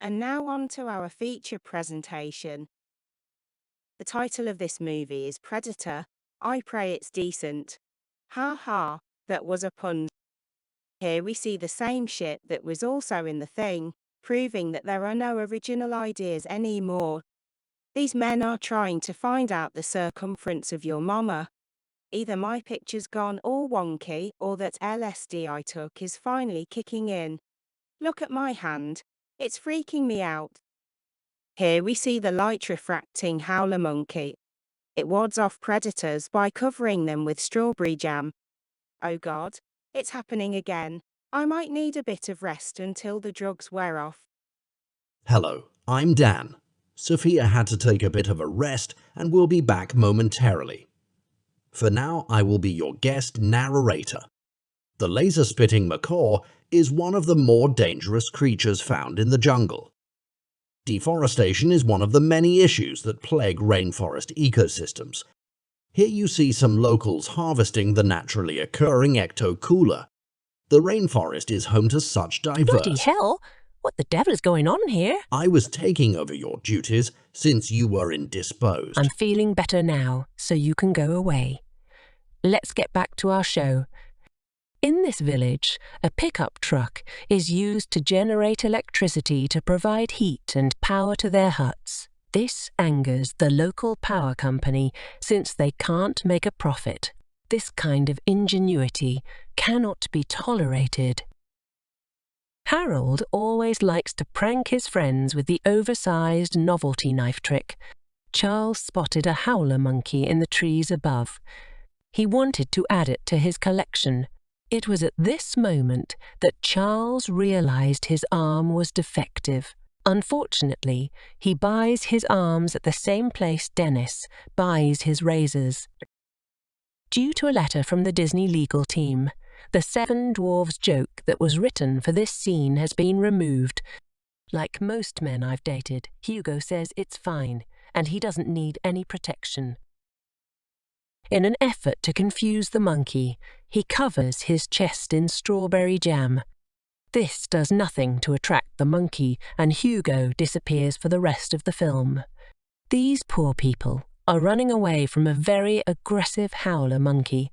And now on to our feature presentation. The title of this movie is Predator. I pray it's decent. Ha ha, that was a pun. Here we see the same shit that was also in The Thing, proving that there are no original ideas anymore. These men are trying to find out the circumference of your mama. Either my picture's gone all wonky or that LSD I took is finally kicking in. Look at my hand. It's freaking me out. Here we see the light-refracting howler monkey. It wards off predators by covering them with strawberry jam. Oh God, it's happening again. I might need a bit of rest until the drugs wear off. Hello, I'm Dan. Sophia had to take a bit of a rest and will be back momentarily. For now, I will be your guest narrator. The laser-spitting macaw is one of the more dangerous creatures found in the jungle. Deforestation is one of the many issues that plague rainforest ecosystems. Here you see some locals harvesting the naturally occurring ectocooler. The rainforest is home to such diverse... Bloody hell! What the devil is going on here? I was taking over your duties since you were indisposed. I'm feeling better now, so you can go away. Let's get back to our show. In this village, a pickup truck is used to generate electricity to provide heat and power to their huts. This angers the local power company since they can't make a profit. This kind of ingenuity cannot be tolerated. Harold always likes to prank his friends with the oversized novelty knife trick. Charles spotted a howler monkey in the trees above. He wanted to add it to his collection. It was at this moment that Charles realized his arm was defective. Unfortunately, he buys his arms at the same place Dennis buys his razors. Due to a letter from the Disney legal team, the Seven Dwarfs joke that was written for this scene has been removed. Like most men I've dated, Hugo says it's fine, and he doesn't need any protection. In an effort to confuse the monkey, he covers his chest in strawberry jam. This does nothing to attract the monkey, and Hugo disappears for the rest of the film. These poor people are running away from a very aggressive howler monkey.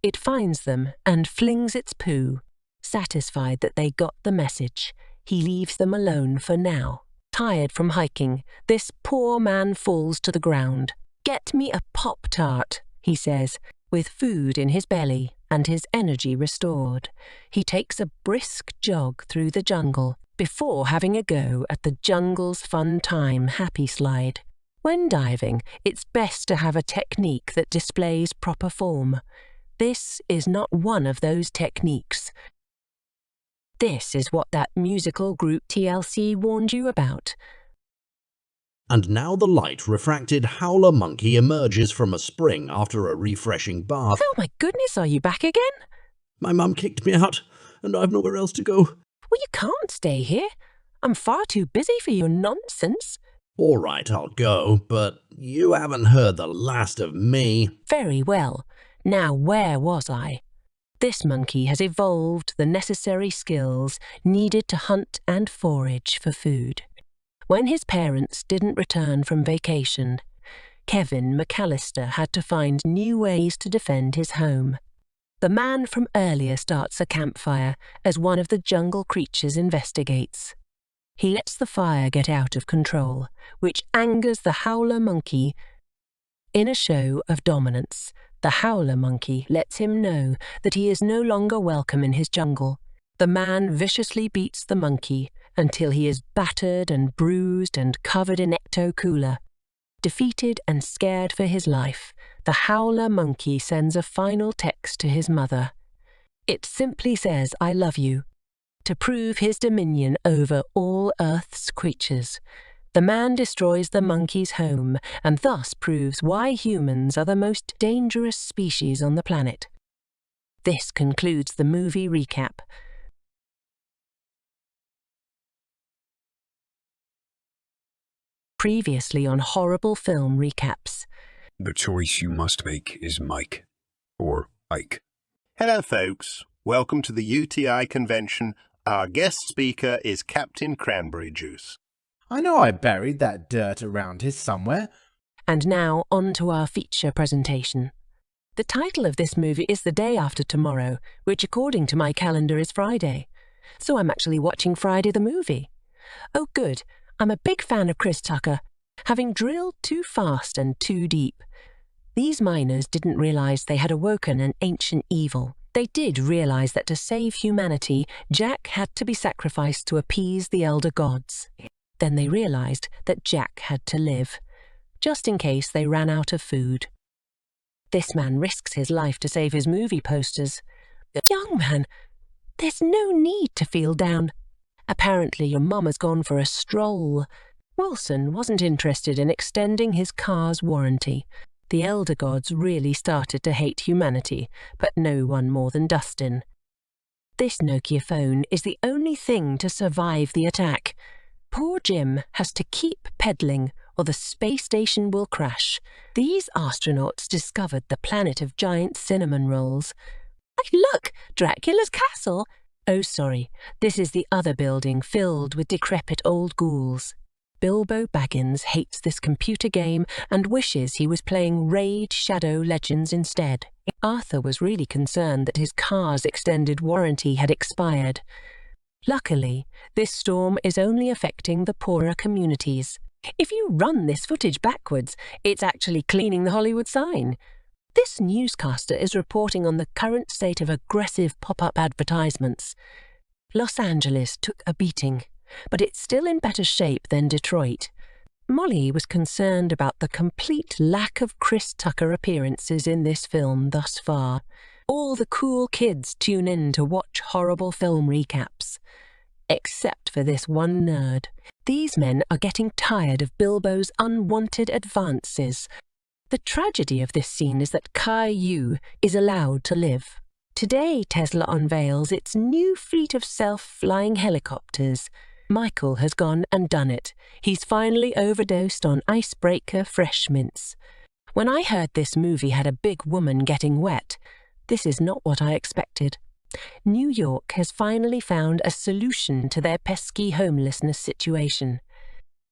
It finds them and flings its poo. Satisfied that they got the message, he leaves them alone for now. Tired from hiking, this poor man falls to the ground. "Get me a Pop-Tart," he says, with food in his belly and his energy restored. He takes a brisk jog through the jungle before having a go at the jungle's fun time happy slide. When diving, it's best to have a technique that displays proper form. This is not one of those techniques. This is what that musical group TLC warned you about. And now the light-refracted howler monkey emerges from a spring after a refreshing bath. Oh my goodness, are you back again? My mum kicked me out, and I've nowhere else to go. Well, you can't stay here. I'm far too busy for your nonsense. All right, I'll go, but you haven't heard the last of me. Very well. Now, where was I? This monkey has evolved the necessary skills needed to hunt and forage for food. When his parents didn't return from vacation, Kevin McAllister had to find new ways to defend his home. The man from earlier starts a campfire as one of the jungle creatures investigates. He lets the fire get out of control, which angers the howler monkey. In a show of dominance, the howler monkey lets him know that he is no longer welcome in his jungle. The man viciously beats the monkey until he is battered and bruised and covered in ectocooler. Defeated and scared for his life, the howler monkey sends a final text to his mother. It simply says, "I love you," to prove his dominion over all Earth's creatures. The man destroys the monkey's home and thus proves why humans are the most dangerous species on the planet. This concludes the movie recap. Previously on Horrible Film Recaps. The choice you must make is Mike. Or Ike. Hello folks, welcome to the UTI convention Our guest speaker is Captain Cranberry Juice. I know I buried that dirt around here somewhere. And now on to our feature presentation. The title of this movie is The Day After Tomorrow, which according to my calendar is Friday. So I'm actually watching Friday the movie. Oh good, I'm a big fan of Chris Tucker, having drilled too fast and too deep. These miners didn't realise they had awoken an ancient evil. They did realise that to save humanity, Jack had to be sacrificed to appease the elder gods. Then they realised that Jack had to live, just in case they ran out of food. This man risks his life to save his movie posters. Young man, there's no need to feel down. Apparently your mum has gone for a stroll. Wilson wasn't interested in extending his car's warranty. The elder gods really started to hate humanity, but no one more than Dustin. This Nokia phone is the only thing to survive the attack. Poor Jim has to keep peddling or the space station will crash. These astronauts discovered the planet of giant cinnamon rolls. Hey, look! Dracula's castle! Oh, sorry, this is the other building filled with decrepit old ghouls. Bilbo Baggins hates this computer game and wishes he was playing Raid Shadow Legends instead. Arthur was really concerned that his car's extended warranty had expired. Luckily, this storm is only affecting the poorer communities. If you run this footage backwards, it's actually cleaning the Hollywood sign. This newscaster is reporting on the current state of aggressive pop-up advertisements. Los Angeles took a beating, but it's still in better shape than Detroit. Molly was concerned about the complete lack of Chris Tucker appearances in this film thus far. All the cool kids tune in to watch horrible film recaps. Except for this one nerd. These men are getting tired of Bilbo's unwanted advances. The tragedy of this scene is that Caillou is allowed to live. Today Tesla unveils its new fleet of self-flying helicopters. Michael has gone and done it. He's finally overdosed on icebreaker fresh mints. When I heard this movie had a big woman getting wet, this is not what I expected. New York has finally found a solution to their pesky homelessness situation.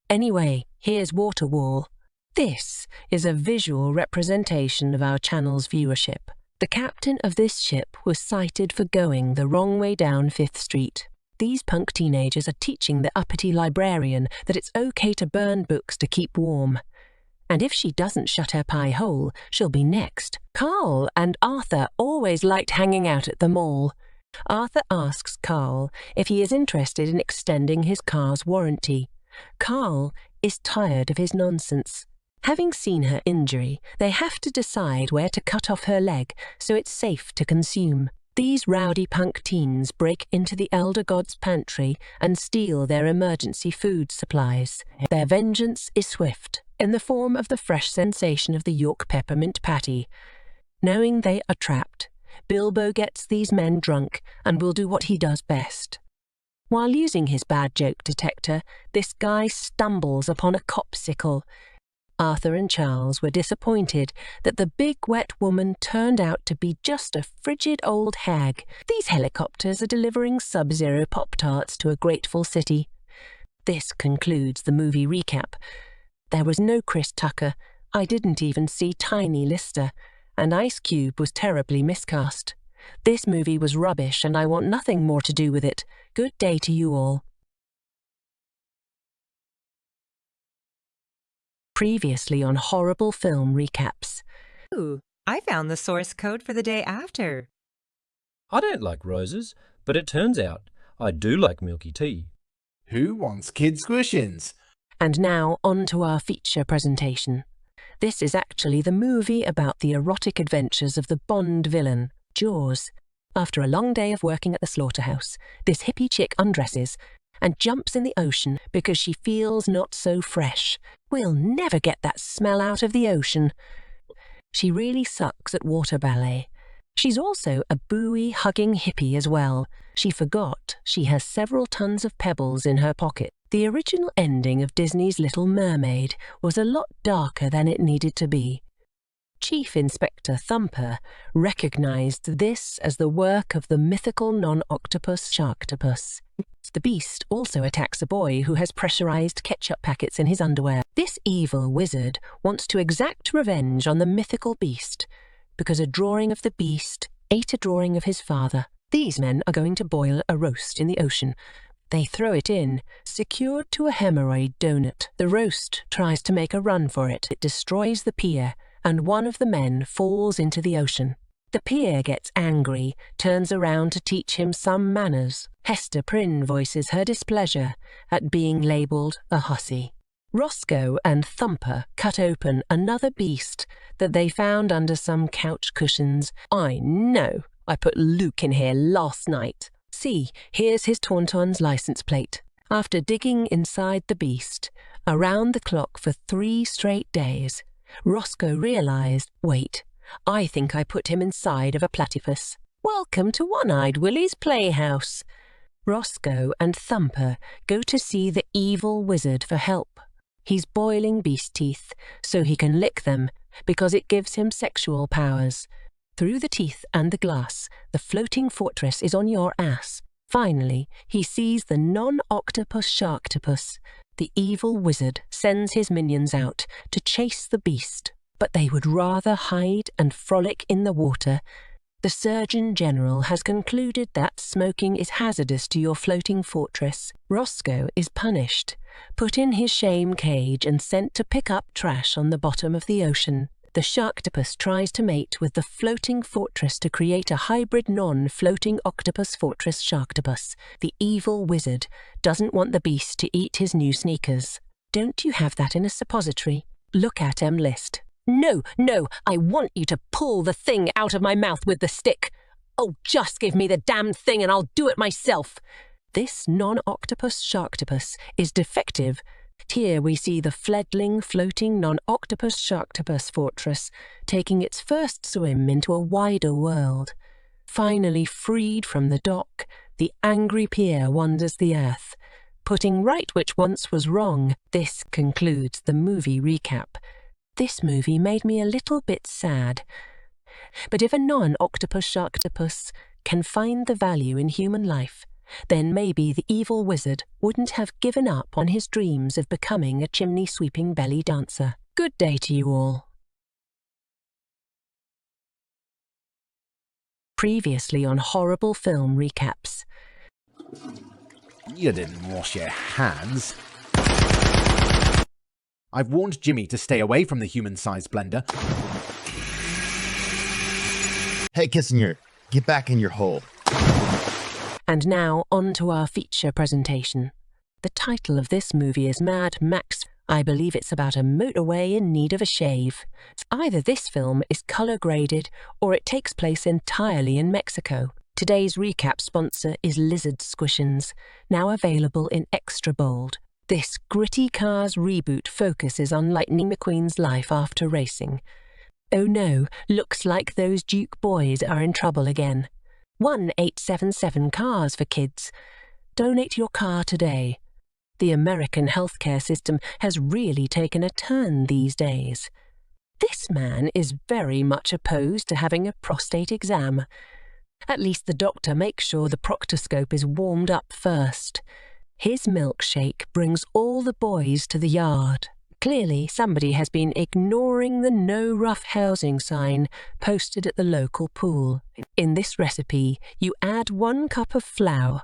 Anyway, here's Waterwall. This is a visual representation of our channel's viewership. The captain of this ship was cited for going the wrong way down 5th Street. These punk teenagers are teaching the uppity librarian that it's okay to burn books to keep warm. And if she doesn't shut her pie hole, she'll be next. Carl and Arthur always liked hanging out at the mall. Arthur asks Carl if he is interested in extending his car's warranty. Carl is tired of his nonsense. Having seen her injury, they have to decide where to cut off her leg so it's safe to consume. These rowdy punk teens break into the elder god's pantry and steal their emergency food supplies. Their vengeance is swift, in the form of the fresh sensation of the York peppermint patty. Knowing they are trapped, Bilbo gets these men drunk and will do what he does best. While using his bad joke detector, this guy stumbles upon a copsicle. Arthur and Charles were disappointed that the big wet woman turned out to be just a frigid old hag. These helicopters are delivering Sub-Zero Pop-Tarts to a grateful city. This concludes the movie recap. There was no Chris Tucker. I didn't even see Tiny Lister. And Ice Cube was terribly miscast. This movie was rubbish and I want nothing more to do with it. Good day to you all. Previously on Horrible Film Recaps. Ooh, I found the source code for The Day After. I don't like roses, but it turns out I do like milky tea. Who wants kid squishins? And now on to our feature presentation. This is actually the movie about the erotic adventures of the Bond villain, Jaws. After a long day of working at the slaughterhouse, this hippie chick undresses and jumps in the ocean because she feels not so fresh. We'll never get that smell out of the ocean. She really sucks at water ballet. She's also a buoy-hugging hippie as well. She forgot she has several tons of pebbles in her pocket. The original ending of Disney's Little Mermaid was a lot darker than it needed to be. Chief Inspector Thumper recognized this as the work of the mythical non-octopus Sharktopus. The beast also attacks a boy who has pressurized ketchup packets in his underwear. This evil wizard wants to exact revenge on the mythical beast because a drawing of the beast ate a drawing of his father. These men are going to boil a roast in the ocean. They throw it in, secured to a hemorrhoid donut. The roast tries to make a run for it. It destroys the pier, and one of the men falls into the ocean. The pier gets angry, turns around to teach him some manners. Hester Prynne voices her displeasure at being labelled a hussy. Roscoe and Thumper cut open another beast that they found under some couch cushions. I know, I put Luke in here last night. See, here's his Tauntaun's license plate. After digging inside the beast, around the clock for 3 straight days, Roscoe realised, wait, I think I put him inside of a platypus. Welcome to One-Eyed Willie's Playhouse. Roscoe and Thumper go to see the evil wizard for help. He's boiling beast teeth so he can lick them because it gives him sexual powers. Through the teeth and the glass, the floating fortress is on your ass. Finally, he sees the non-octopus Sharktopus. The evil wizard sends his minions out to chase the beast, but they would rather hide and frolic in the water. The Surgeon General has concluded that smoking is hazardous to your floating fortress. Roscoe is punished, put in his shame cage and sent to pick up trash on the bottom of the ocean. The Sharktopus tries to mate with the floating fortress to create a hybrid non-floating octopus fortress Sharktopus. The evil wizard doesn't want the beast to eat his new sneakers. Don't you have that in a suppository? Look at list. No, I want you to pull the thing out of my mouth with the stick. Oh, just give me the damn thing and I'll do it myself. This non-octopus Sharktopus is defective. Here we see the fledgling floating non-octopus Sharktopus fortress taking its first swim into a wider world. Finally freed from the dock, the angry pier wanders the earth, putting right which once was wrong. This concludes the movie recap. This movie made me a little bit sad. But if a non-octopus Sharktopus can find the value in human life, then maybe the evil wizard wouldn't have given up on his dreams of becoming a chimney-sweeping belly dancer. Good day to you all. Previously on Horrible Film Recaps. You didn't wash your hands. I've warned Jimmy to stay away from the human-sized blender. Hey, Kissinger, get back in your hole. And now on to our feature presentation. The title of this movie is Mad Max. I believe it's about a motorway in need of a shave. Either this film is colour-graded or it takes place entirely in Mexico. Today's recap sponsor is Lizard Squishins, now available in extra bold. This gritty Cars reboot focuses on Lightning McQueen's life after racing. Oh no, looks like those Duke boys are in trouble again. 1877 Cars for Kids. Donate your car today. The American healthcare system has really taken a turn these days. This man is very much opposed to having a prostate exam. At least the doctor makes sure the proctoscope is warmed up first. His milkshake brings all the boys to the yard. Clearly, somebody has been ignoring the no rough housing sign posted at the local pool. In this recipe, you add 1 cup of flour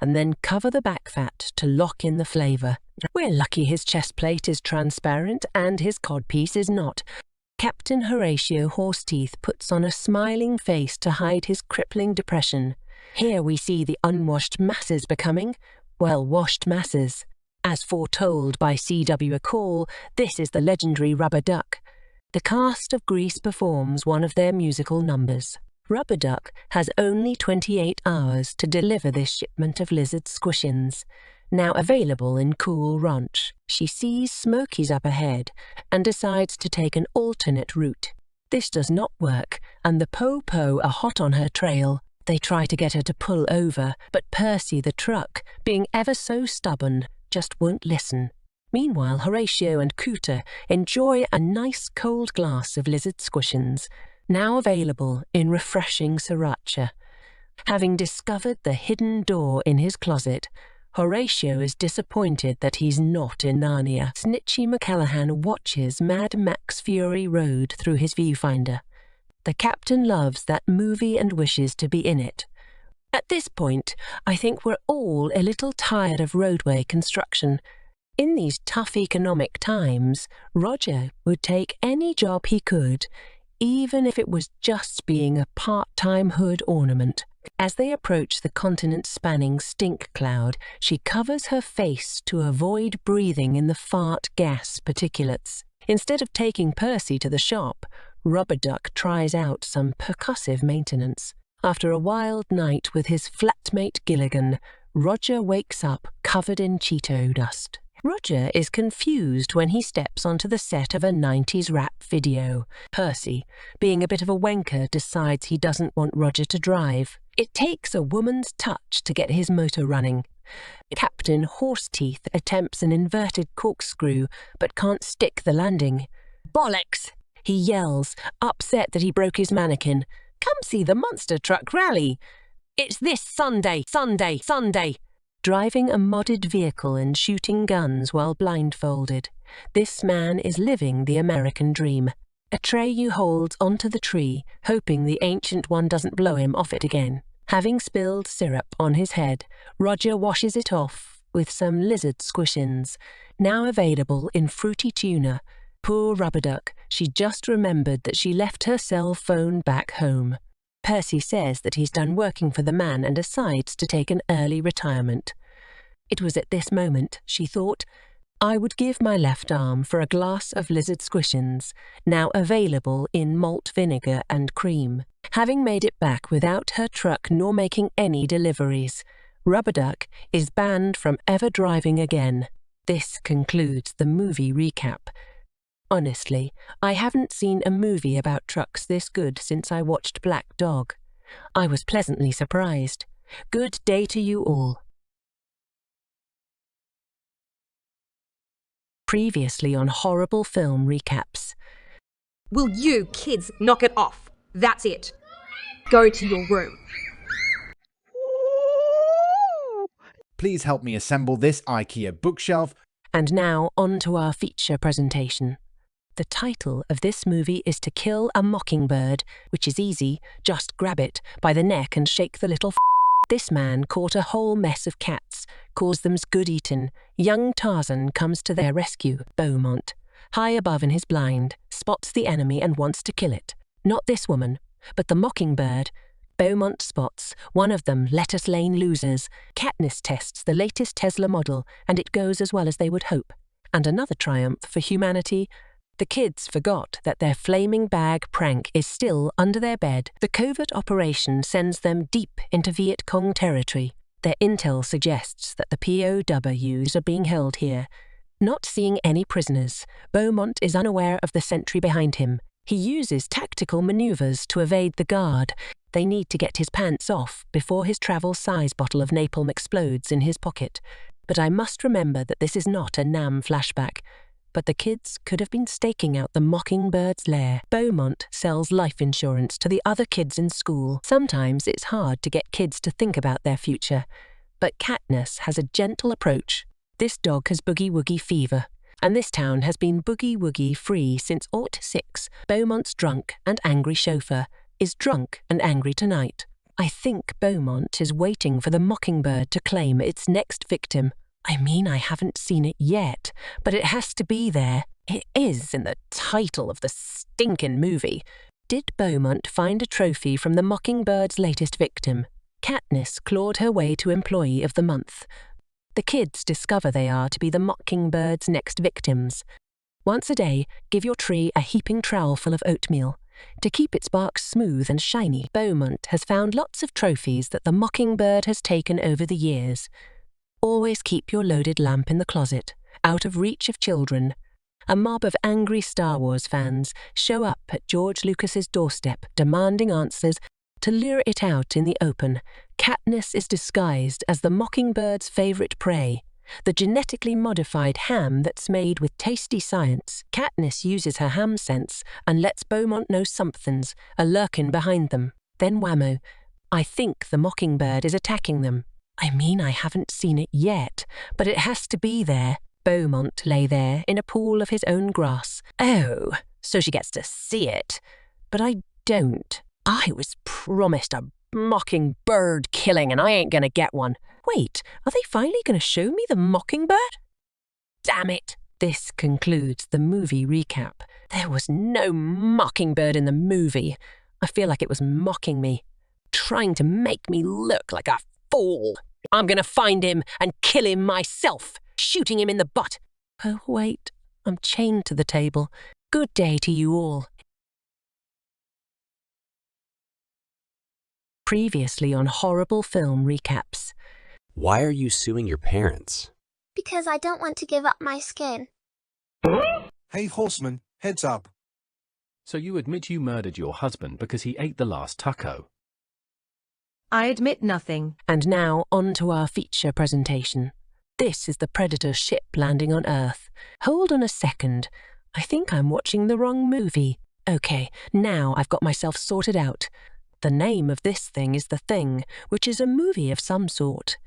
and then cover the back fat to lock in the flavour. We're lucky his chest plate is transparent and his codpiece is not. Captain Horatio Horseteeth puts on a smiling face to hide his crippling depression. Here we see the unwashed masses becoming well-washed masses. As foretold by C.W. Acall, this is the legendary Rubber Duck. The cast of Grease performs one of their musical numbers. Rubber Duck has only 28 hours to deliver this shipment of lizard squishins, now available in Cool Ranch. She sees Smokey's up ahead and decides to take an alternate route. This does not work, and the Po-Po are hot on her trail. They try to get her to pull over, but Percy the truck, being ever so stubborn, just won't listen. Meanwhile, Horatio and Cooter enjoy a nice cold glass of lizard squishins, now available in refreshing sriracha. Having discovered the hidden door in his closet, Horatio is disappointed that he's not in Narnia. Snitchy McCallahan watches Mad Max Fury Road through his viewfinder. The captain loves that movie and wishes to be in it. At this point, I think we're all a little tired of roadway construction. In these tough economic times, Roger would take any job he could, even if it was just being a part-time hood ornament. As they approach the continent-spanning stink cloud, she covers her face to avoid breathing in the fart gas particulates. Instead of taking Percy to the shop, Rubber Duck tries out some percussive maintenance. After a wild night with his flatmate Gilligan, Roger wakes up covered in Cheeto dust. Roger is confused when he steps onto the set of a 90s rap video. Percy, being a bit of a wanker, decides he doesn't want Roger to drive. It takes a woman's touch to get his motor running. Captain Horseteeth attempts an inverted corkscrew, but can't stick the landing. "Bollocks!" he yells, upset that he broke his mannequin. "Come see the monster truck rally. It's this Sunday. Driving a modded vehicle and shooting guns while blindfolded. This man is living the American dream. Atreyu holds onto the tree, hoping the Ancient One doesn't blow him off it again. Having spilled syrup on his head, Roger washes it off with some lizard squishins, now available in fruity tuna. Poor Rubber Duck, she just remembered that she left her cell phone back home. Percy says that he's done working for the man and decides to take an early retirement. It was at this moment, she thought, I would give my left arm for a glass of lizard squishins, now available in malt vinegar and cream. Having made it back without her truck nor making any deliveries, Rubber Duck is banned from ever driving again. This concludes the movie recap. Honestly, I haven't seen a movie about trucks this good since I watched Black Dog. I was pleasantly surprised. Good day to you all. Previously on Horrible Film Recaps. Will you kids knock it off? That's it. Go to your room. Please help me assemble this IKEA bookshelf. And now on to our feature presentation. The title of this movie is To Kill a Mockingbird, which is easy, just grab it by the neck and shake the little This man caught a whole mess of cats, calls them good eaten. Young Tarzan comes to their rescue. Beaumont, high above in his blind, spots the enemy and wants to kill it. Not this woman, but the mockingbird. Beaumont spots one of them, Lettuce Lane losers. Katniss tests the latest Tesla model, and it goes as well as they would hope. And another triumph for humanity. The kids forgot that their flaming bag prank is still under their bed. The covert operation sends them deep into Viet Cong territory. Their intel suggests that the POWs are being held here. Not seeing any prisoners, Beaumont is unaware of the sentry behind him. He uses tactical maneuvers to evade the guard. They need to get his pants off before his travel size bottle of napalm explodes in his pocket. But I must remember that this is not a Nam flashback. But the kids could have been staking out the mockingbird's lair. Beaumont sells life insurance to the other kids in school. Sometimes it's hard to get kids to think about their future. But Katniss has a gentle approach. This dog has boogie-woogie fever. And this town has been boogie-woogie free since August 6. Beaumont's drunk and angry chauffeur is drunk and angry tonight. I think Beaumont is waiting for the mockingbird to claim its next victim. I mean, I haven't seen it yet, but it has to be there. It is in the title of the stinking movie. Did Beaumont find a trophy from the mockingbird's latest victim? Katniss clawed her way to Employee of the Month. The kids discover they are to be the mockingbird's next victims. Once a day, give your tree a heaping trowel full of oatmeal. To keep its bark smooth and shiny, Beaumont has found lots of trophies that the mockingbird has taken over the years. Always keep your loaded lamp in the closet, out of reach of children. A mob of angry Star Wars fans show up at George Lucas's doorstep, demanding answers. To lure it out in the open, Katniss is disguised as the mockingbird's favourite prey. the genetically modified ham that's made with tasty science. Katniss uses her ham sense and lets Beaumont know something's a-lurkin' behind them. Then whammo, I think the Mockingbird is attacking them. I mean, I haven't seen it yet, but it has to be there. Beaumont lay there in a pool of his own grass. Oh, so she gets to see it. But I don't. I was promised a mockingbird killing and I ain't gonna get one. Wait, are they finally gonna show me the mockingbird? Damn it. This concludes the movie recap. There was no mockingbird in the movie. I feel like it was mocking me, trying to make me look like a fool. I'm gonna find him and kill him myself, shooting him in the butt. Oh, wait, I'm chained to the table. Good day to you all. Previously on Horrible Film Recaps. Why are you suing your parents? Because I don't want to give up my skin. Hey, horseman, heads up. So you admit you murdered your husband because he ate the last taco? I admit nothing. And now on to our feature presentation. This is the Predator ship landing on Earth. Hold on a second. I think I'm watching the wrong movie. Okay, now I've got myself sorted out. The name of this thing is The Thing, which is a movie of some sort.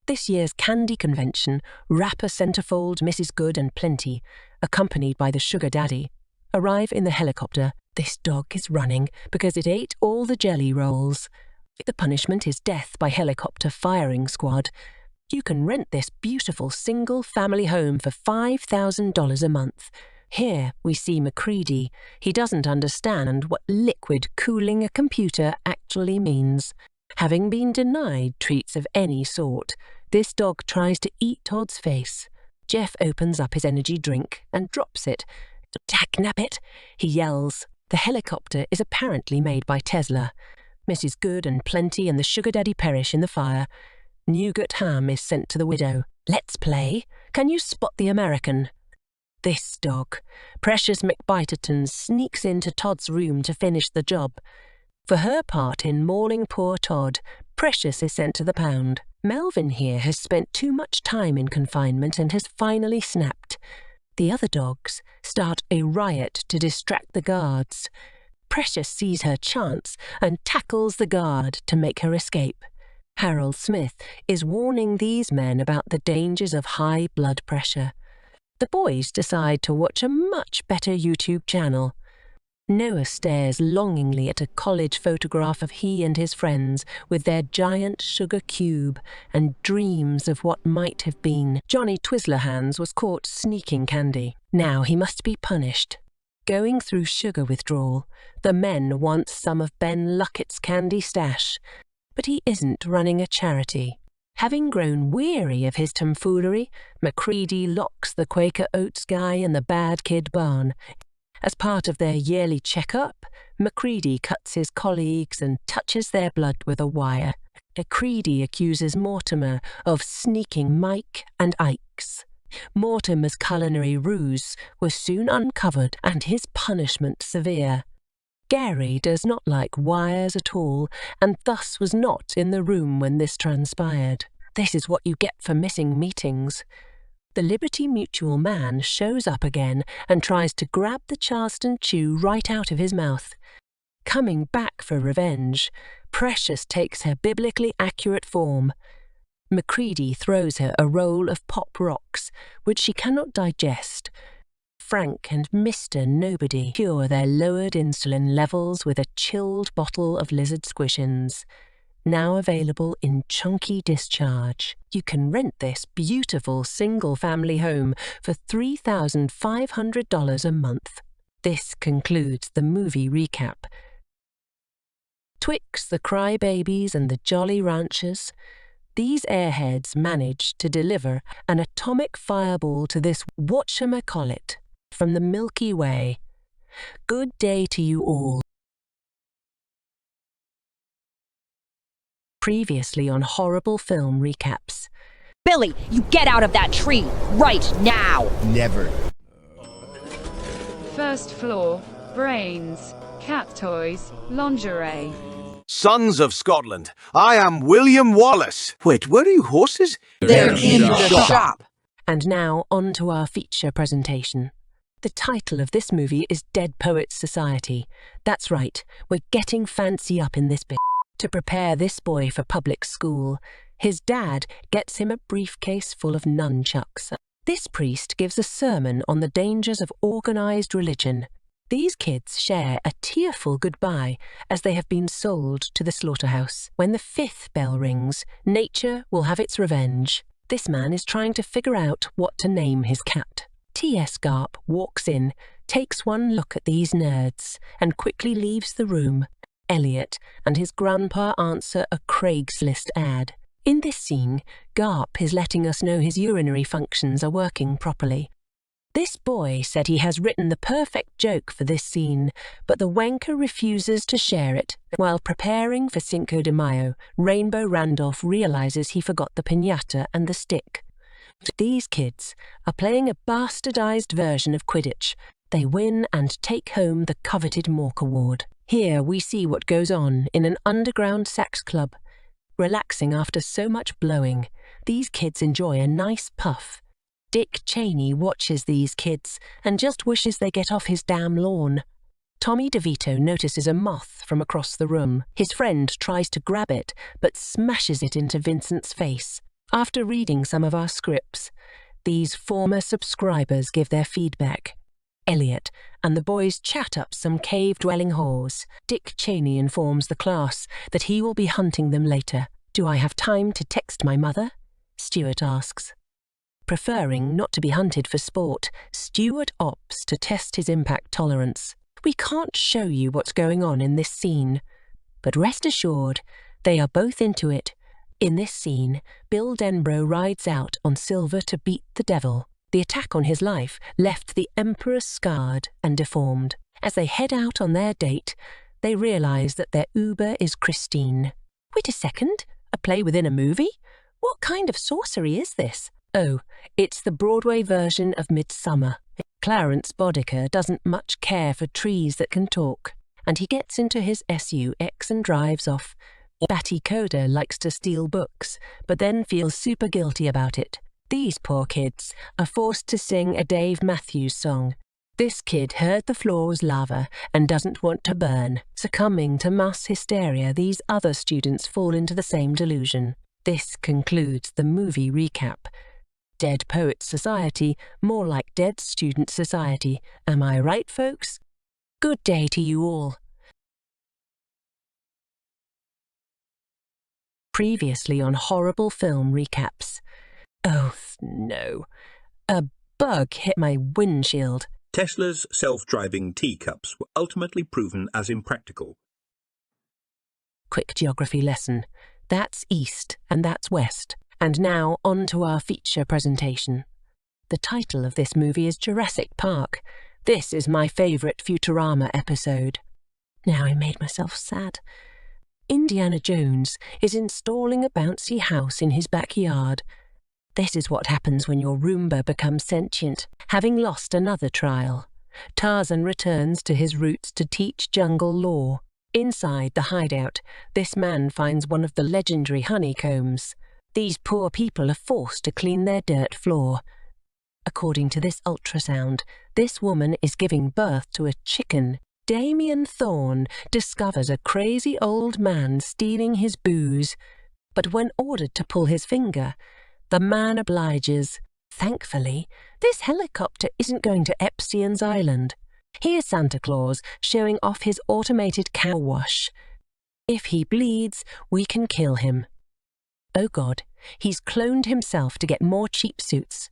This year's candy convention, rapper centerfold Mrs. Good and Plenty, accompanied by the sugar daddy, arrive in the helicopter. This dog is running because it ate all the jelly rolls. The punishment is death by helicopter firing squad. You can rent this beautiful single-family home for $5,000 a month. Here we see Macready. He doesn't understand what liquid cooling a computer actually means. Having been denied treats of any sort, this dog tries to eat Todd's face. Jeff opens up his energy drink and drops it. "Dagnabbit," he yells. The helicopter is apparently made by Tesla. Mrs. Good and Plenty and the sugar daddy perish in the fire. Nougat ham is sent to the widow. Let's play. Can you spot the American? This dog, Precious McBiterton, sneaks into Todd's room to finish the job. For her part in mauling poor Todd, Precious is sent to the pound. Melvin here has spent too much time in confinement and has finally snapped. The other dogs start a riot to distract the guards. Precious sees her chance and tackles the guard to make her escape. Harold Smith is warning these men about the dangers of high blood pressure. The boys decide to watch a much better YouTube channel. Noah stares longingly at a college photograph of he and his friends with their giant sugar cube and dreams of what might have been. Johnny Twizzlerhands was caught sneaking candy. Now he must be punished. Going through sugar withdrawal, the men want some of Ben Luckett's candy stash, but he isn't running a charity. Having grown weary of his tomfoolery, Macready locks the Quaker Oats guy in the Bad Kid barn. As part of their yearly check-up, Macready cuts his colleagues and touches their blood with a wire. Macready accuses Mortimer of sneaking Mike and Ike's. Mortimer's culinary ruse was soon uncovered and his punishment severe. Gary does not like wires at all, and thus was not in the room when this transpired. This is what you get for missing meetings. The Liberty Mutual man shows up again and tries to grab the Charleston Chew right out of his mouth. Coming back for revenge, Precious takes her biblically accurate form. Macready throws her a roll of pop rocks, which she cannot digest. Frank and Mr. Nobody cure their lowered insulin levels with a chilled bottle of lizard squishins. Now available in chunky discharge. You can rent this beautiful single-family home for $3,500 a month. This concludes the movie recap. Twix the Crybabies and the Jolly Ranchers. These airheads managed to deliver an atomic fireball to this whatchamacallit from the Milky Way. Good day to you all. Previously on Horrible Film Recaps. Billy, you get out of that tree right now! Never. First floor, brains, cat toys, lingerie. Sons of Scotland, I am William Wallace. Wait, where are you horses? They're in the shop. And now on to our feature presentation. The title of this movie is Dead Poets Society. That's right, we're getting fancy up in this bit. To prepare this boy for public school, his dad gets him a briefcase full of nunchucks. This priest gives a sermon on the dangers of organized religion. These kids share a tearful goodbye as they have been sold to the slaughterhouse. When the 5th bell rings, nature will have its revenge. This man is trying to figure out what to name his cat. T.S. Garp walks in, takes one look at these nerds, and quickly leaves the room. Elliot and his grandpa answer a Craigslist ad. In this scene, Garp is letting us know his urinary functions are working properly. This boy said he has written the perfect joke for this scene, but the wanker refuses to share it. While preparing for Cinco de Mayo, Rainbow Randolph realizes he forgot the piñata and the stick. These kids are playing a bastardized version of Quidditch. They win and take home the coveted Mork Award. Here we see what goes on in an underground sex club. Relaxing after so much blowing, these kids enjoy a nice puff. Dick Cheney watches these kids and just wishes they get off his damn lawn. Tommy DeVito notices a moth from across the room. His friend tries to grab it, but smashes it into Vincent's face. After reading some of our scripts, these former subscribers give their feedback. Elliot and the boys chat up some cave-dwelling whores. Dick Cheney informs the class that he will be hunting them later. "Do I have time to text my mother?" Stuart asks. Preferring not to be hunted for sport, Stuart opts to test his impact tolerance. We can't show you what's going on in this scene, but rest assured, they are both into it. In this scene, Bill Denbrough rides out on Silver to beat the devil. The attack on his life left the Emperor scarred and deformed. As they head out on their date, they realise that their Uber is Christine. Wait a second, a play within a movie? What kind of sorcery is this? Oh, it's the Broadway version of Midsummer. Clarence Bodicker doesn't much care for trees that can talk, and he gets into his SUX and drives off. Batty Coda likes to steal books, but then feels super guilty about it. These poor kids are forced to sing a Dave Matthews song. This kid heard the floor was lava and doesn't want to burn. Succumbing to mass hysteria, these other students fall into the same delusion. This concludes the movie recap. Dead Poets Society, more like Dead Student Society. Am I right, folks? Good day to you all. Previously on Horrible Film Recaps. Oh, no. A bug hit my windshield. Tesla's self-driving teacups were ultimately proven as impractical. Quick geography lesson. That's east and that's west. And now on to our feature presentation. The title of this movie is Jurassic Park. This is my favourite Futurama episode. Now I made myself sad. Indiana Jones is installing a bouncy house in his backyard. This is what happens when your Roomba becomes sentient. Having lost another trial, Tarzan returns to his roots to teach jungle lore. Inside the hideout, this man finds one of the legendary honeycombs. These poor people are forced to clean their dirt floor. According to this ultrasound, this woman is giving birth to a chicken. Damien Thorne discovers a crazy old man stealing his booze, but when ordered to pull his finger, the man obliges. Thankfully, this helicopter isn't going to Epstein's Island. Here's Santa Claus showing off his automated cow wash. If he bleeds, we can kill him. Oh God, he's cloned himself to get more cheap suits.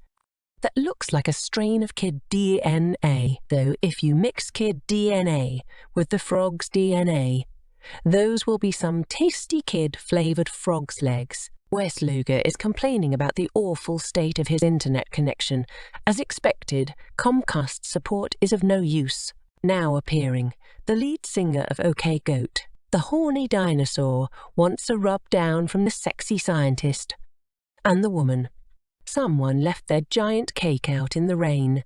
That looks like a strain of kid DNA, though if you mix kid DNA with the frog's DNA, those will be some tasty kid-flavoured frog's legs. Wes Luger is complaining about the awful state of his internet connection. As expected, Comcast support is of no use. Now appearing, the lead singer of OK Goat. The horny dinosaur wants a rub down from the sexy scientist. And the woman. Someone left their giant cake out in the rain,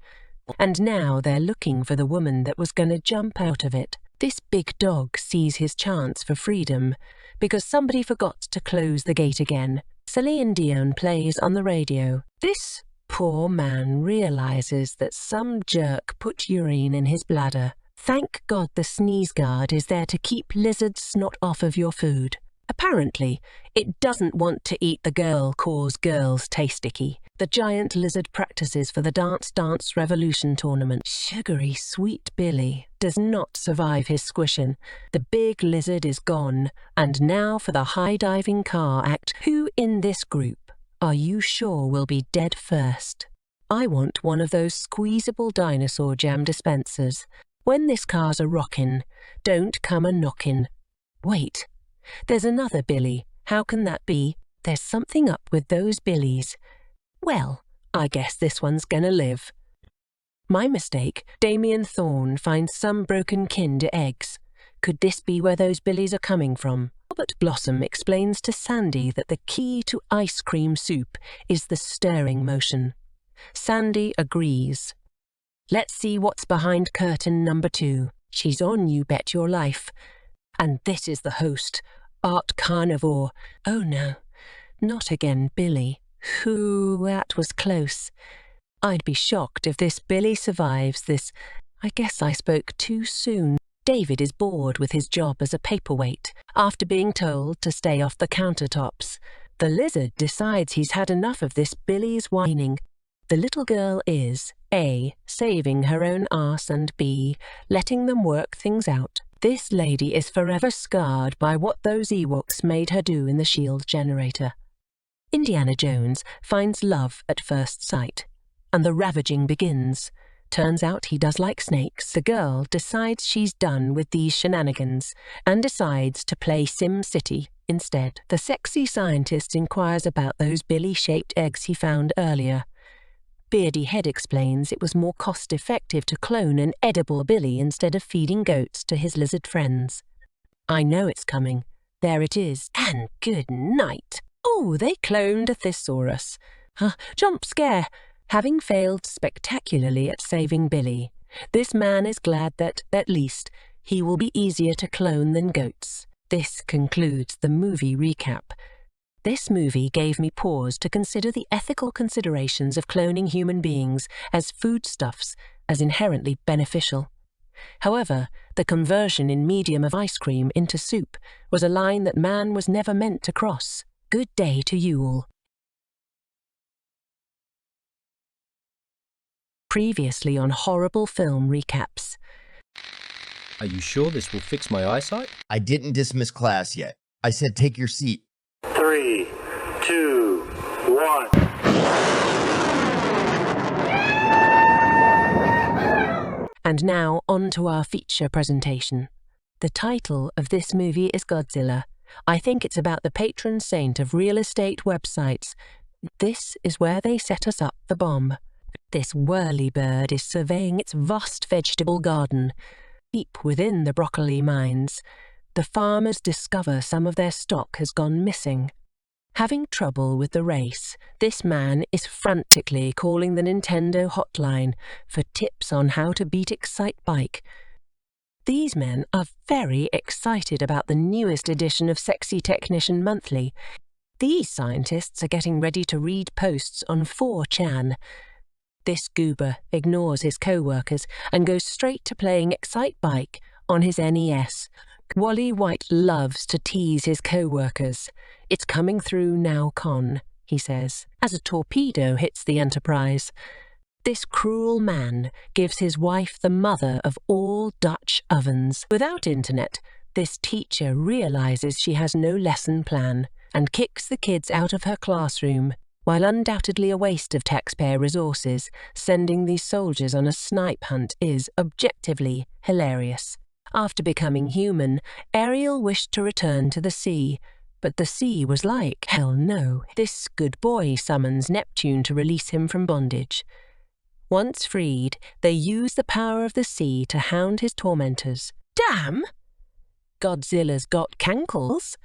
and now they're looking for the woman that was going to jump out of it. This big dog sees his chance for freedom because somebody forgot to close the gate again. Celine Dion plays on the radio. This poor man realizes that some jerk put urine in his bladder. Thank God the sneeze guard is there to keep lizard snot off of your food. Apparently, it doesn't want to eat the girl cause girls taste icky. The giant lizard practices for the Dance Dance Revolution tournament. Sugary sweet Billy does not survive his squishing. The big lizard is gone. And now for the high-diving car act. Who in this group are you sure will be dead first? I want one of those squeezable dinosaur jam dispensers. When this car's a rockin', don't come a knockin'. Wait, there's another Billy. How can that be? There's something up with those Billies. Well, I guess this one's gonna live. My mistake. Damien Thorne finds some broken kin to eggs. Could this be where those Billies are coming from? Robert Blossom explains to Sandy that the key to ice cream soup is the stirring motion. Sandy agrees. Let's see what's behind curtain number 2. She's on You Bet Your Life. And this is the host, Art Carnivore. Oh no, not again Billy. Ooh, that was close. I'd be shocked if this Billy survives this. I guess I spoke too soon. David is bored with his job as a paperweight after being told to stay off the countertops. The lizard decides he's had enough of this Billy's whining. The little girl is, A, saving her own arse, and B, letting them work things out. This lady is forever scarred by what those Ewoks made her do in the shield generator. Indiana Jones finds love at first sight, and the ravaging begins. Turns out he does like snakes. The girl decides she's done with these shenanigans and decides to play Sim City instead. The sexy scientist inquires about those Billy-shaped eggs he found earlier. Beardy Head explains it was more cost-effective to clone an edible Billy instead of feeding goats to his lizard friends. I know it's coming. There it is. And good night. Oh, they cloned a thesaurus. Jump scare. Having failed spectacularly at saving Billy, this man is glad that, at least, he will be easier to clone than goats. This concludes the movie recap. This movie gave me pause to consider the ethical considerations of cloning human beings as foodstuffs as inherently beneficial. However, the conversion in medium of ice cream into soup was a line that man was never meant to cross. Good day to you all. Previously on Horrible Film Recaps. Are you sure this will fix my eyesight? I didn't dismiss class yet. I said take your seat. 3, 2, 1. And now on to our feature presentation. The title of this movie is Godzilla. I think it's about the patron saint of real estate websites. This is where they set us up the bomb. This whirly-bird is surveying its vast vegetable garden. Deep within the broccoli mines, the farmers discover some of their stock has gone missing. Having trouble with the race, this man is frantically calling the Nintendo hotline for tips on how to beat Excitebike. These men are very excited about the newest edition of Sexy Technician Monthly. These scientists are getting ready to read posts on 4chan. This goober ignores his co-workers and goes straight to playing Excitebike on his NES. Wally White loves to tease his co-workers. It's coming through now, Con, he says, as a torpedo hits the Enterprise. This cruel man gives his wife the mother of all Dutch ovens. Without internet, this teacher realizes she has no lesson plan and kicks the kids out of her classroom. While undoubtedly a waste of taxpayer resources, sending these soldiers on a snipe hunt is, objectively, hilarious. After becoming human, Ariel wished to return to the sea, but the sea was like, hell no. This good boy summons Neptune to release him from bondage. Once freed, they use the power of the sea to hound his tormentors. Damn! Godzilla's got cankles.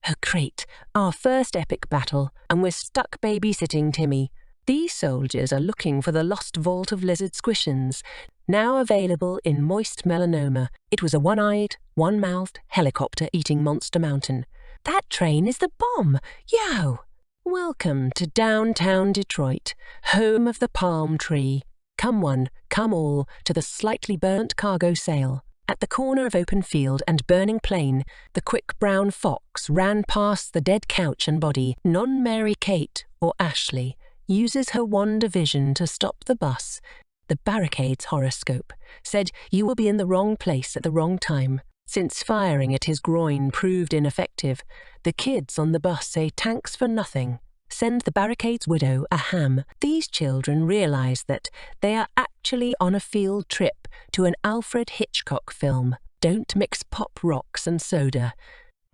Oh, great, our first epic battle, and we're stuck babysitting Timmy. These soldiers are looking for the lost vault of lizard squishins, now available in moist melanoma. It was a one-eyed, one-mouthed, helicopter-eating monster mountain. That train is the bomb! Yo! Welcome to downtown Detroit, home of the palm tree. Come one, come all, to the slightly burnt cargo sale. At the corner of open field and burning plain, the quick brown fox ran past the dead couch and body. Non-Mary Kate, or Ashley, uses her wand of vision to stop the bus. The barricade's horoscope said you will be in the wrong place at the wrong time. Since firing at his groin proved ineffective, the kids on the bus say thanks for nothing. Send the barricade's widow a ham. These children realise that they are actually on a field trip to an Alfred Hitchcock film. Don't mix pop rocks and soda.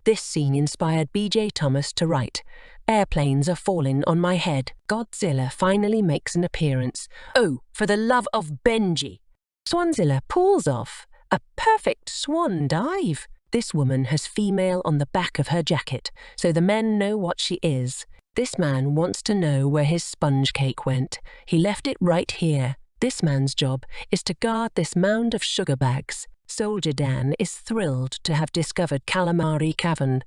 This scene inspired B.J. Thomas to write, "Airplanes are falling on my head. Godzilla finally makes an appearance. Oh, for the love of Benji." Swanzilla pulls off a perfect swan dive. This woman has female on the back of her jacket, so the men know what she is. This man wants to know where his sponge cake went. He left it right here. This man's job is to guard this mound of sugar bags. Soldier Dan is thrilled to have discovered Calamari Cavern.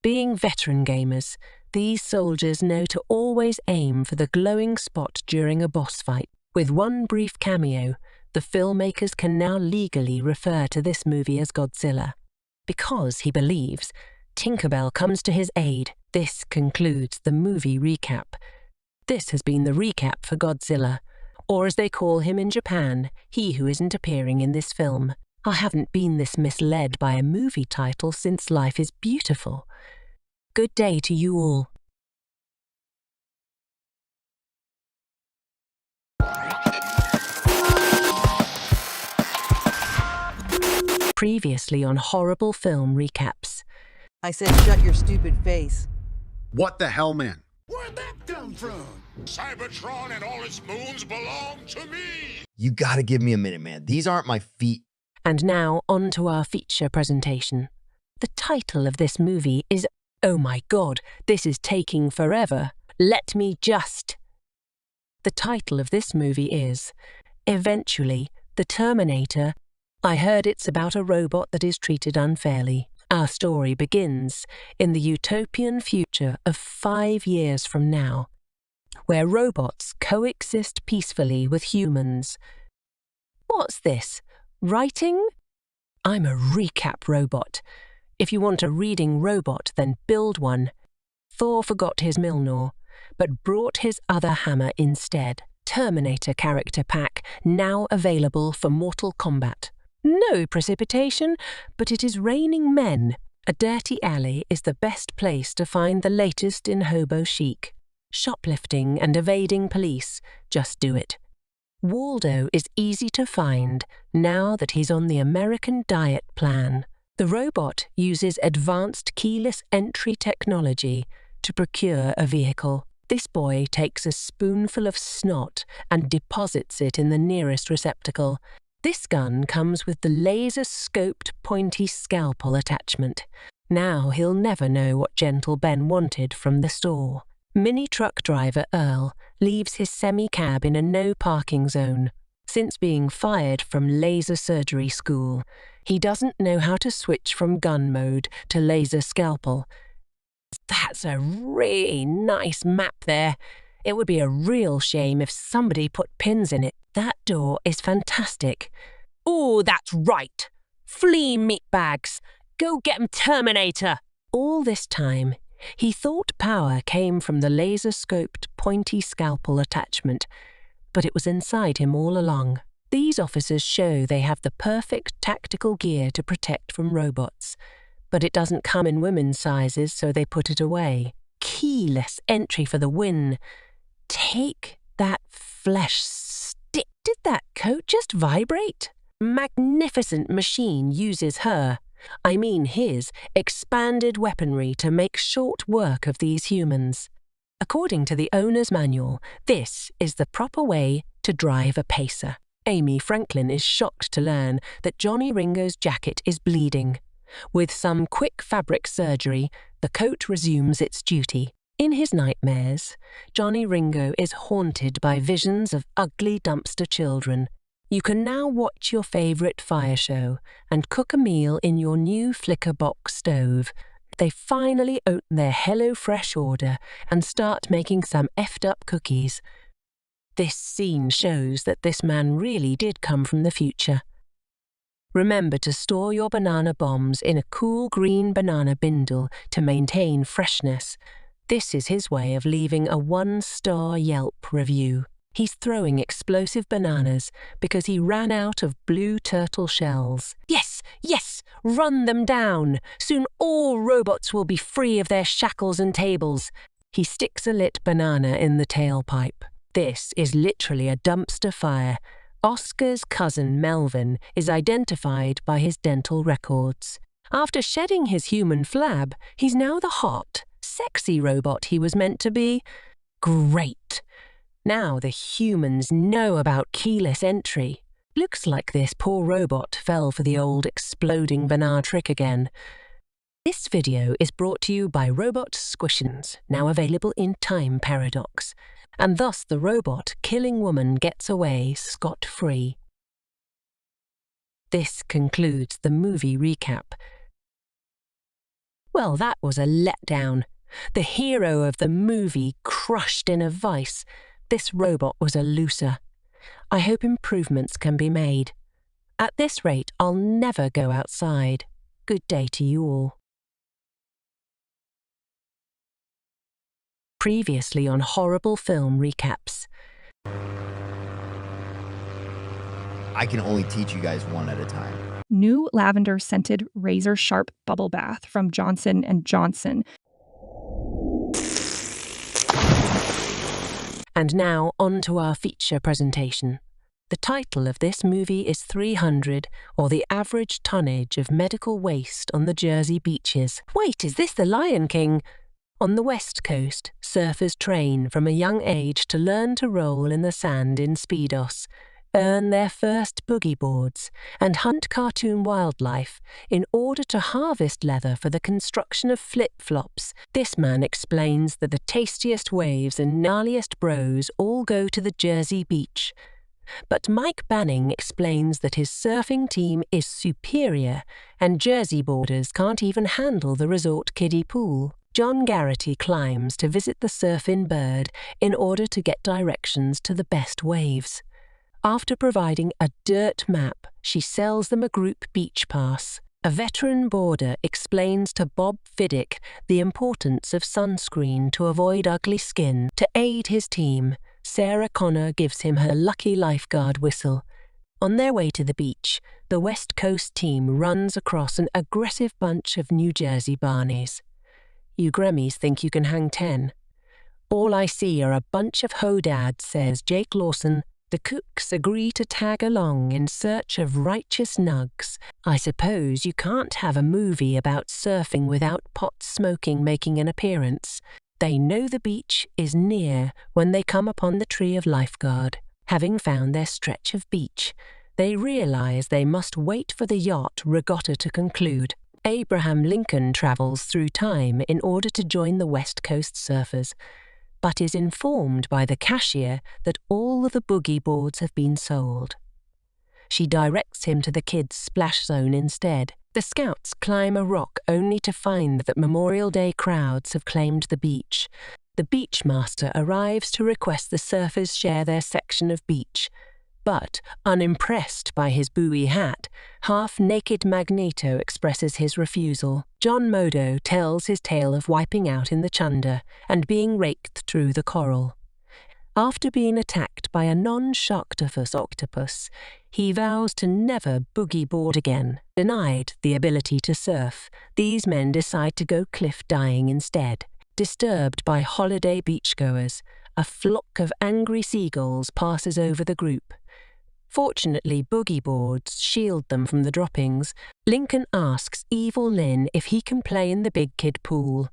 Being veteran gamers, these soldiers know to always aim for the glowing spot during a boss fight. With one brief cameo, the filmmakers can now legally refer to this movie as Godzilla. Because he believes, Tinkerbell comes to his aid. This concludes the movie recap. This has been the recap for Godzilla, or as they call him in Japan, he who isn't appearing in this film. I haven't been this misled by a movie title since life is beautiful. Good day to you all. Previously on Horrible Film Recaps. I said shut your stupid face. What the hell, man? Where'd that come from? Cybertron and all its moons belong to me! You gotta give me a minute, man. These aren't my feet. And now on to our feature presentation. The title of this movie is, oh my god, this is taking forever. Let me just... The title of this movie is, eventually, The Terminator. I heard it's about a robot that is treated unfairly. Our story begins in the utopian future of 5 years from now, where robots coexist peacefully with humans. What's this? Writing? I'm a recap robot. If you want a reading robot, then build one. Thor forgot his Mjolnir, but brought his other hammer instead. Terminator character pack, now available for Mortal Kombat. No precipitation, but it is raining men. A dirty alley is the best place to find the latest in hobo chic. Shoplifting and evading police, just do it. Waldo is easy to find now that he's on the American diet plan. The robot uses advanced keyless entry technology to procure a vehicle. This boy takes a spoonful of snot and deposits it in the nearest receptacle. This gun comes with the laser-scoped pointy scalpel attachment. Now he'll never know what Gentle Ben wanted from the store. Mini truck driver Earl leaves his semi-cab in a no-parking zone. Since being fired from laser surgery school, he doesn't know how to switch from gun mode to laser scalpel. That's a really nice map there. It would be a real shame if somebody put pins in it. That door is fantastic. Oh, that's right. Flea meatbags. Go get 'em, Terminator. All this time, he thought power came from the laser-scoped pointy scalpel attachment, but it was inside him all along. These officers show they have the perfect tactical gear to protect from robots, but it doesn't come in women's sizes, so they put it away. Keyless entry for the win. Take that flesh stick. Did that coat just vibrate? Magnificent machine uses his expanded weaponry to make short work of these humans. According to the owner's manual, this is the proper way to drive a pacer. Amy Franklin is shocked to learn that Johnny Ringo's jacket is bleeding. With some quick fabric surgery, the coat resumes its duty. In his nightmares, Johnny Ringo is haunted by visions of ugly dumpster children. You can now watch your favourite fire show and cook a meal in your new Flicker box stove. They finally open their HelloFresh order and start making some effed up cookies. This scene shows that this man really did come from the future. Remember to store your banana bombs in a cool green banana bindle to maintain freshness. This is his way of leaving a 1-star Yelp review. He's throwing explosive bananas because he ran out of blue turtle shells. Yes, yes, run them down. Soon all robots will be free of their shackles and tables. He sticks a lit banana in the tailpipe. This is literally a dumpster fire. Oscar's cousin Melvin is identified by his dental records. After shedding his human flab, he's now the hot, sexy robot he was meant to be. Great! Now the humans know about keyless entry. Looks like this poor robot fell for the old exploding banana trick again. This video is brought to you by Robot Squishins, now available in Time Paradox. And thus the robot killing woman gets away scot-free. This concludes the movie recap. Well, that was a letdown. The hero of the movie crushed in a vice. This robot was a loser. I hope improvements can be made. At this rate, I'll never go outside. Good day to you all. Previously on Horrible Film Recaps. I can only teach you guys one at a time. New lavender-scented razor-sharp bubble bath from Johnson & Johnson. And now on to our feature presentation. The title of this movie is 300, or the average tonnage of medical waste on the Jersey beaches. Wait, is this the Lion King? On the West Coast, surfers train from a young age to learn to roll in the sand in speedos, earn their first boogie boards, and hunt cartoon wildlife in order to harvest leather for the construction of flip-flops. This man explains that the tastiest waves and gnarliest bros all go to the Jersey beach. But Mike Banning explains that his surfing team is superior and Jersey boarders can't even handle the resort kiddie pool. John Garrity climbs to visit the surfing bird in order to get directions to the best waves. After providing a dirt map, she sells them a group beach pass. A veteran boarder explains to Bob Fiddick the importance of sunscreen to avoid ugly skin. To aid his team, Sarah Connor gives him her lucky lifeguard whistle. On their way to the beach, the West Coast team runs across an aggressive bunch of New Jersey Barneys. You Grammies think you can hang 10. All I see are a bunch of ho-dads, says Jake Lawson. The cooks agree to tag along in search of righteous nugs. I suppose you can't have a movie about surfing without pot smoking making an appearance. They know the beach is near when they come upon the tree of lifeguard. Having found their stretch of beach, they realize they must wait for the yacht regatta to conclude. Abraham Lincoln travels through time in order to join the West Coast surfers, but is informed by the cashier that all of the boogie boards have been sold. She directs him to the kids' splash zone instead. The scouts climb a rock only to find that Memorial Day crowds have claimed the beach. The beach master arrives to request the surfers share their section of beach, but, unimpressed by his buoy hat, half-naked Magneto expresses his refusal. John Modo tells his tale of wiping out in the Chunder and being raked through the coral. After being attacked by a non-sharktopus octopus, he vows to never boogie board again. Denied the ability to surf, these men decide to go cliff diving instead. Disturbed by holiday beachgoers, a flock of angry seagulls passes over the group. Fortunately, boogie boards shield them from the droppings. Lincoln asks Evil Lynn if he can play in the big kid pool.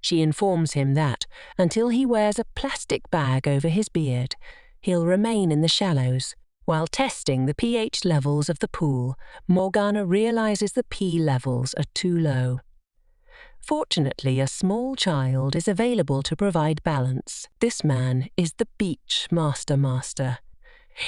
She informs him that, until he wears a plastic bag over his beard, he'll remain in the shallows. While testing the pH levels of the pool, Morgana realizes the P levels are too low. Fortunately, a small child is available to provide balance. This man is the beach master.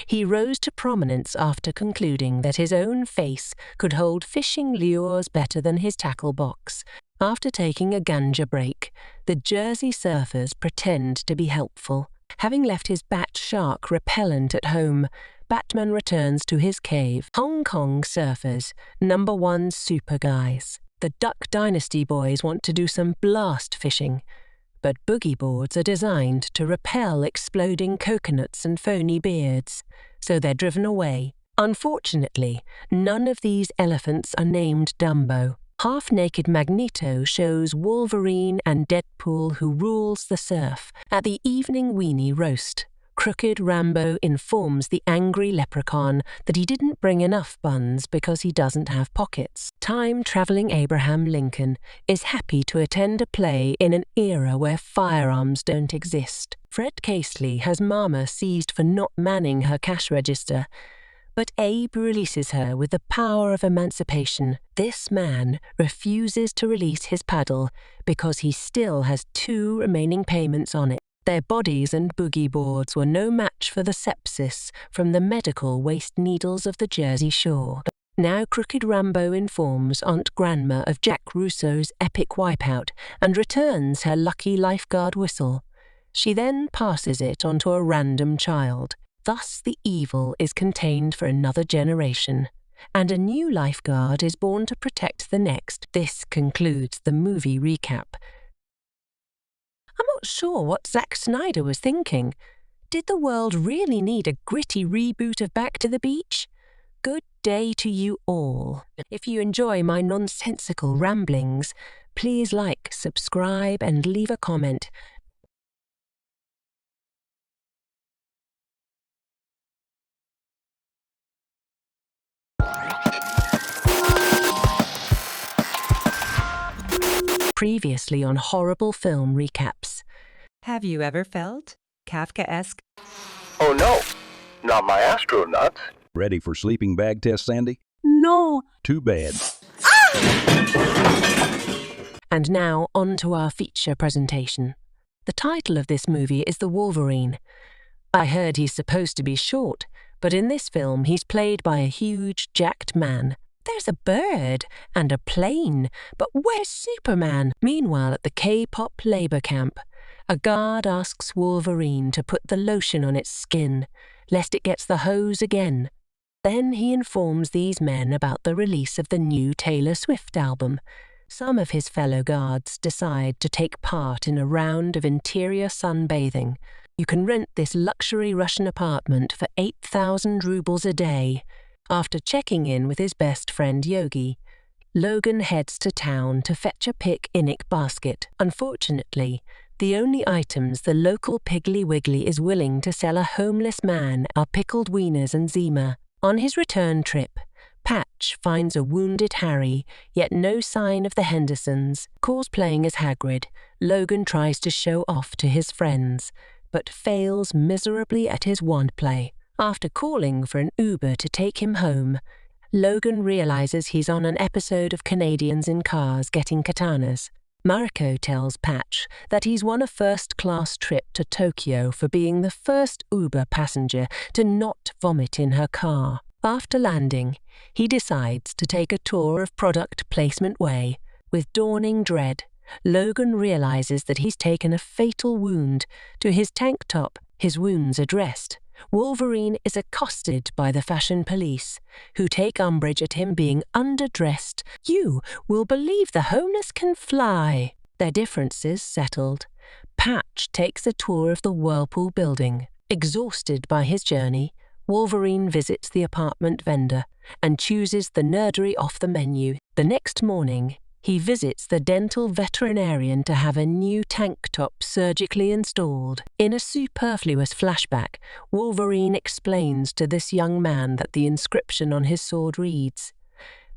He rose to prominence after concluding that his own face could hold fishing lures better than his tackle box. After taking a ganja break, the Jersey surfers pretend to be helpful. Having left his bat shark repellent at home, Batman returns to his cave. Hong Kong surfers, #1 super guys. The Duck Dynasty boys want to do some blast fishing, but boogie boards are designed to repel exploding coconuts and phony beards, so they're driven away. Unfortunately, none of these elephants are named Dumbo. Half-naked Magneto shows Wolverine and Deadpool who rules the surf. At the evening weenie roast, Crooked Rambo informs the angry leprechaun that he didn't bring enough buns because he doesn't have pockets. Time-travelling Abraham Lincoln is happy to attend a play in an era where firearms don't exist. Fred Casely has Mama seized for not manning her cash register, but Abe releases her with the power of emancipation. This man refuses to release his paddle because he still has 2 remaining payments on it. Their bodies and boogie boards were no match for the sepsis from the medical waste needles of the Jersey Shore. Now Crooked Rambo informs Aunt Grandma of Jack Russo's epic wipeout and returns her lucky lifeguard whistle. She then passes it on to a random child. Thus the evil is contained for another generation, and a new lifeguard is born to protect the next. This concludes the movie recap. I'm not sure what Zack Snyder was thinking. Did the world really need a gritty reboot of Back to the Beach? Good day to you all. If you enjoy my nonsensical ramblings, please like, subscribe, and leave a comment. Previously on Horrible Film Recaps. Have you ever felt Kafkaesque? Oh no, not my astronauts. Ready for sleeping bag test, Sandy? No. Too bad. And now on to our feature presentation. The title of this movie is The Wolverine. I heard he's supposed to be short, but in this film he's played by a huge, jacked man. There's a bird and a plane, but where's Superman? Meanwhile, at the K-pop labor camp, a guard asks Wolverine to put the lotion on its skin, lest it gets the hose again. Then he informs these men about the release of the new Taylor Swift album. Some of his fellow guards decide to take part in a round of interior sunbathing. You can rent this luxury Russian apartment for 8,000 rubles a day. After checking in with his best friend Yogi, Logan heads to town to fetch a picnic basket. Unfortunately, the only items the local Piggly Wiggly is willing to sell a homeless man are pickled wieners and Zima. On his return trip, Patch finds a wounded Harry, yet no sign of the Hendersons. Cosplaying as Hagrid, Logan tries to show off to his friends, but fails miserably at his wandplay. After calling for an Uber to take him home, Logan realizes he's on an episode of Canadians in Cars Getting Katanas. Mariko tells Patch that he's won a first-class trip to Tokyo for being the first Uber passenger to not vomit in her car. After landing, he decides to take a tour of Product Placement Way. With dawning dread, Logan realizes that he's taken a fatal wound to his tank top. His wounds are dressed. Wolverine is accosted by the fashion police, who take umbrage at him being underdressed. You will believe the homeless can fly. Their differences settled, Patch takes a tour of the Whirlpool building. Exhausted by his journey, Wolverine visits the apartment vendor and chooses the nerdery off the menu. The next morning, he visits the dental veterinarian to have a new tank top surgically installed. In a superfluous flashback, Wolverine explains to this young man that the inscription on his sword reads,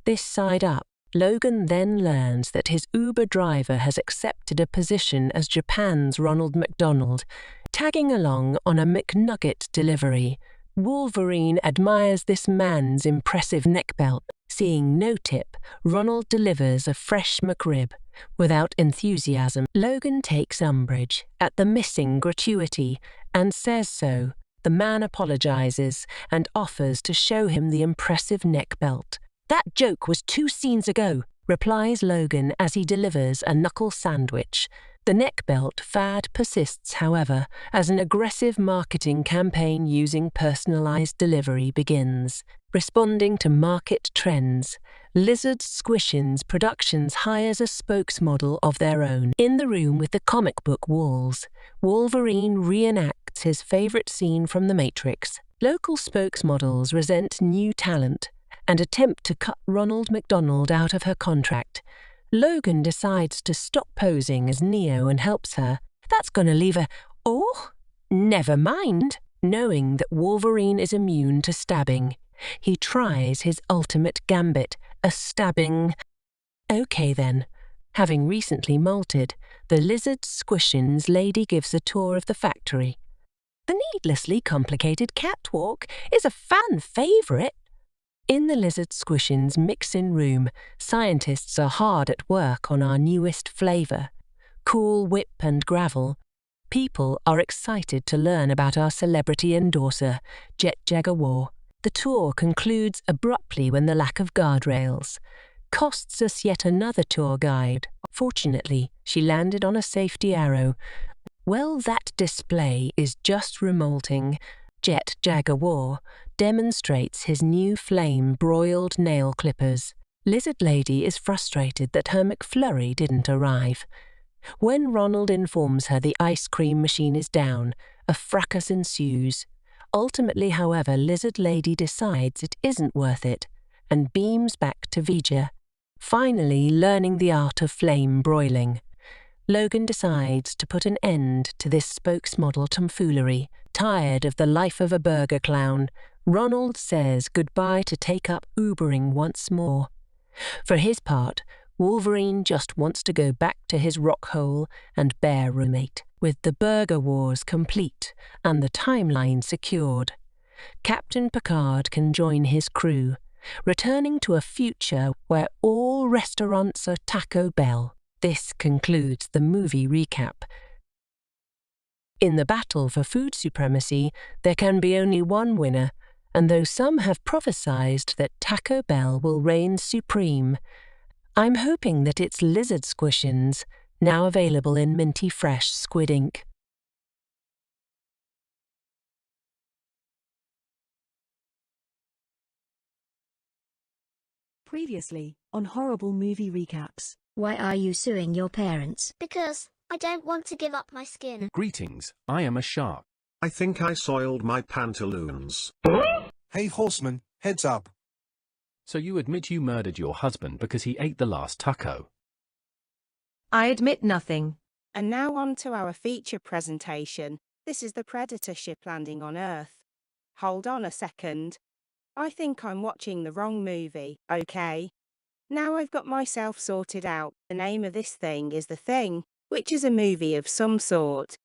"This side up." Logan then learns that his Uber driver has accepted a position as Japan's Ronald McDonald, tagging along on a McNugget delivery. Wolverine admires this man's impressive neck belt. Seeing no tip, Ronald delivers a fresh McRib. Without enthusiasm, Logan takes umbrage at the missing gratuity and says so. The man apologizes and offers to show him the impressive neck belt. "That joke was 2 scenes ago. replies Logan as he delivers a knuckle sandwich. The neck belt fad persists, however, as an aggressive marketing campaign using personalized delivery begins. Responding to market trends, Lizard Squishins Productions hires a spokesmodel of their own. In the room with the comic book walls, Wolverine reenacts his favorite scene from The Matrix. Local spokesmodels resent new talent and attempt to cut Ronald McDonald out of her contract. Logan decides to stop posing as Neo and helps her. That's going to leave her... Oh, never mind. Knowing that Wolverine is immune to stabbing, he tries his ultimate gambit, a stabbing... Okay then. Having recently molted, the Lizard Squishins lady gives a tour of the factory. The needlessly complicated catwalk is a fan favourite. In the Lizard Squishins mix-in room, scientists are hard at work on our newest flavour, Cool Whip and Gravel. People are excited to learn about our celebrity endorser, Jet Jaguar. The tour concludes abruptly when the lack of guardrails costs us yet another tour guide. Fortunately, she landed on a safety arrow. Well, that display is just remolting. Jet Jaguar demonstrates his new flame-broiled nail clippers. Lizard Lady is frustrated that her McFlurry didn't arrive. When Ronald informs her the ice cream machine is down, a fracas ensues. Ultimately, however, Lizard Lady decides it isn't worth it and beams back to Vija, finally learning the art of flame broiling. Logan decides to put an end to this spokesmodel tomfoolery. Tired of the life of a burger clown, Ronald says goodbye to take up Ubering once more. For his part, Wolverine just wants to go back to his rock hole and bear roommate. With the burger wars complete and the timeline secured, Captain Picard can join his crew, returning to a future where all restaurants are Taco Bell. This concludes the movie recap. In the battle for food supremacy, there can be only one winner, and though some have prophesied that Taco Bell will reign supreme, I'm hoping that it's Lizard Squishins, now available in minty fresh squid ink. Previously, on Horrible Movie Recaps. Why are you suing your parents? Because I don't want to give up my skin. Greetings, I am a shark. I think I soiled my pantaloons. Hey horseman, heads up. So you admit you murdered your husband because he ate the last taco? I admit nothing. And now on to our feature presentation. This is the Predator ship landing on Earth. Hold on a second. I think I'm watching the wrong movie, okay? Now I've got myself sorted out. The name of this thing is The Thing, which is a movie of some sort.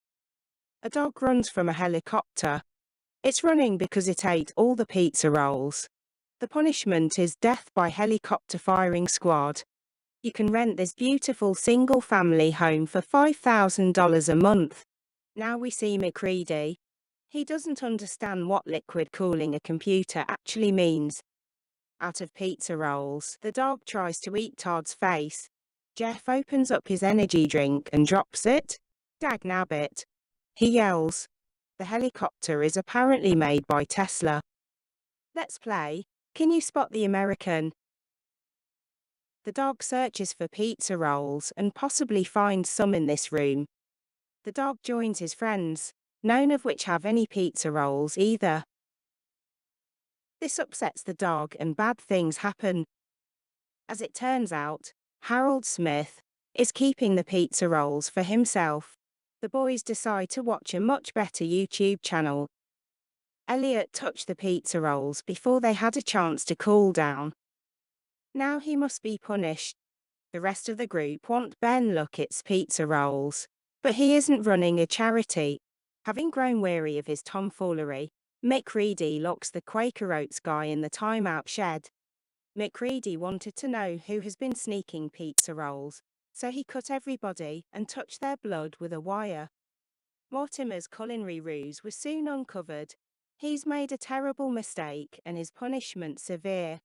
A dog runs from a helicopter. It's running because it ate all the pizza rolls. The punishment is death by helicopter firing squad. You can rent this beautiful single-family home for $5,000 a month. Now we see McCready. He doesn't understand what liquid cooling a computer actually means. Out of pizza rolls, the dog tries to eat Todd's face. Jeff opens up his energy drink and drops it. Dagnabbit. He yells. The helicopter is apparently made by Tesla. Let's play. Can you spot the American? The dog searches for pizza rolls and possibly finds some in this room. The dog joins his friends, none of which have any pizza rolls either. This upsets the dog and bad things happen. As it turns out, Harold Smith is keeping the pizza rolls for himself. The boys decide to watch a much better YouTube channel. Elliot touched the pizza rolls before they had a chance to cool down. Now he must be punished. The rest of the group want Ben Luckett's pizza rolls, but he isn't running a charity. Having grown weary of his tomfoolery, McCready locks the Quaker Oats guy in the timeout shed. McCready wanted to know who has been sneaking pizza rolls, so he cut everybody and touched their blood with a wire. Mortimer's culinary ruse was soon uncovered. He's made a terrible mistake and his punishment severe.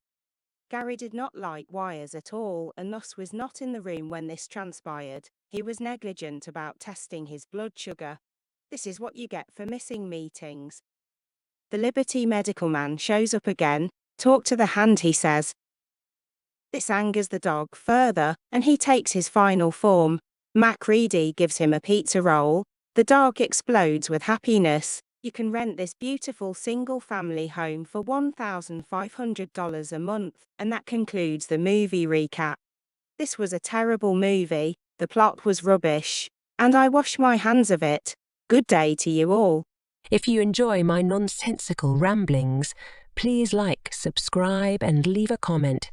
Gary did not like wires at all and thus was not in the room when this transpired. He was negligent about testing his blood sugar. This is what you get for missing meetings. The Liberty medical man shows up again. Talk to the hand, he says. This angers the dog further, and he takes his final form. Macready gives him a pizza roll. The dog explodes with happiness. You can rent this beautiful single-family home for $1,500 a month, and that concludes the movie recap. This was a terrible movie, the plot was rubbish, and I wash my hands of it. Good day to you all. If you enjoy my nonsensical ramblings, please like, subscribe, and leave a comment.